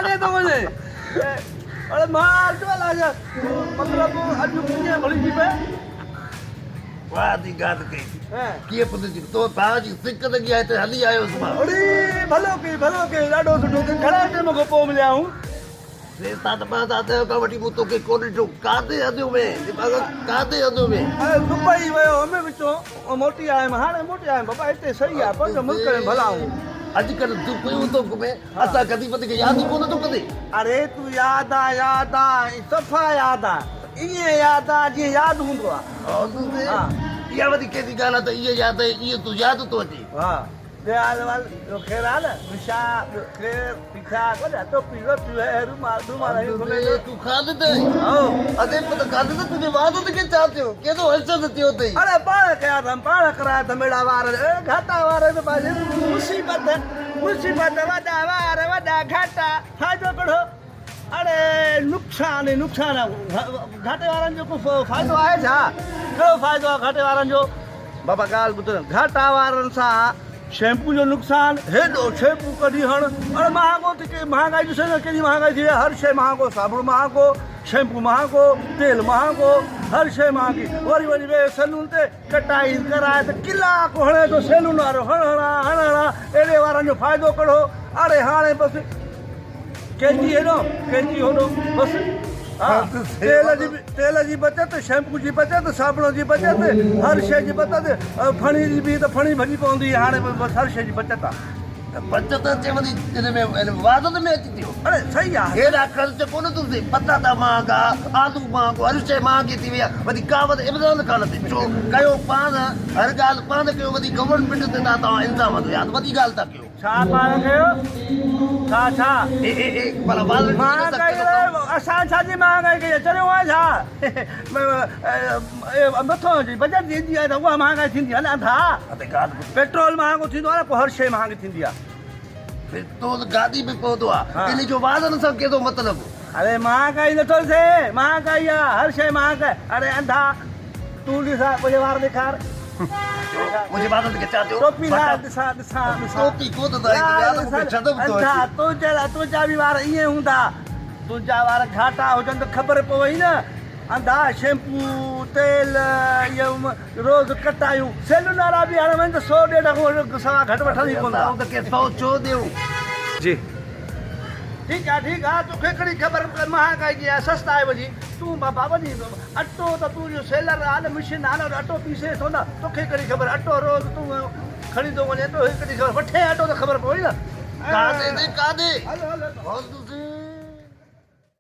लगे तो मुझे अरे मार जो लाजा मतलब अजू किए भली जी पे वाह दी गात कई हैं कीअं पुत जी तो ताजी सिक लगी आहे ते हली आयो मां अरे भलो के ॾाढो सुठो के घणा टाइम खां पोइ मिलिया हूं से सात पांच आते का वठी मु तोखे कोन ॾिठो काथे हदियो में काथे हदियो में अरे दुबई वियो हमें विचो मोटी आयुमि हाणे मोटी आयुमि बाबा हिते सही आहे पंहिंजो मुल्क में भला हूं अॼुकल्ह तूं पियो थो घुमे असां कॾहिं पति खे यादि ई कोन थो कदे अरे तू याद आ सफ़ा याद आहे ईअं यादि आहे जीअं यादि हूंदो आहे हा इहा वरी कहिड़ी ॻाल्हि आहे त इहा यादि आहे इहो तूं यादि थो अचे हा ख़ैर आहे न विशा ख़ैर पीछा टोपी रोटी रुमाल तूं खाधे त अॻे पुत खाधे त तुंहिंजे वाद ते खे छा थियो केॾो हलचल थियो अथई अरे पाण कया अथमि पाण कराया अथमि अहिड़ा वार घाटा वार मुसीबत वॾा वार वॾा घाटा फ़ाइदो कढो अरे नुक़सान घाटे वारनि जो को फ़ाइदो आहे छा कहिड़ो फ़ाइदो आहे घाटे वारनि जो बाबा ॻाल्हि ॿुध घाटा वारनि सां शैम्पू जो नुक़सान हेॾो शैम्पू कढी हण अरे महांगो थी के महांगाई ॾिसे न केॾी महांगाई थी आहे हर शइ महांगो साबुण महांगो शैम्पू महांगो तेल महांगो हर शइ महांगी वरी वे सैलून ते कटाई कराए त कलाकु हणे थो सैलून वारो हणणा अहिड़े वारनि जो फ़ाइदो कढो अरे हाणे बसि कैंची हेॾो कैंची होॾो बसि तेल जी बचत शैम्पू जी बचत साबुण जी बचत हर शइ जी बचत फणी जी बि त फणी भॼी पवंदी हाणे बसि हर शइ जी बचत आहे बचत अचे वरी हिन में वाद में अची थियो अरे सही आहे हेॾा ख़र्च कोन थो थिए पटाटा महांगा आलू महांगो हर शइ महांगी थी वई आहे वरी का वधि इम्तिहान कान थिए छो कयो पाण हर ॻाल्हि पाण कयो वरी गवर्नमेंट ते तव्हां इल्ज़ाम था यादि वॾी ॻाल्हि था कयो छा पाण कयो छा असां छाजी महांगाई कई चरियो आहे छा मथो बजट ईंदी आहे त उहा महांगाई थींदी आहे न था पेट्रोल महांगो थींदो आहे न पोइ हर शइ महांगी थींदी आहे तो गाॾी में पहुतो आहे इन जो वादन सां कहिड़ो मतिलबु अरे महांगाई नथो थिए महांगाई आहे हर शइ महांगाई अरे अंधा तूं ॾिसां मुंहिंजे वार ॾेखार मुंहिंजे वादन खे छा थियो टोपी ॾिसां टोपी कोन तुंहिंजा बि वार ईअं हूंदा तुंहिंजा वार घाटा हुजनि त ख़बर पवई न अंधा शैम्पू तेल इहो रोज़ कटायूं सैलून वारा बि हाणे वञनि त 100 150 सवा घटि वठंदी कोन त के 100 छो ॾियूं जी ठीकु आहे तोखे कहिड़ी ख़बर महांगाई जी आहे सस्ता आहे वञी तूं बाबा वञी अटो त तूं जो सेलर आहे न मशीन आहे न अटो पीसे थो न तोखे कहिड़ी ख़बर अटो रोज़ तूं खणी थो वञे तो कहिड़ी ख़बर वठे अटो त ख़बर पवई न काॾे हलो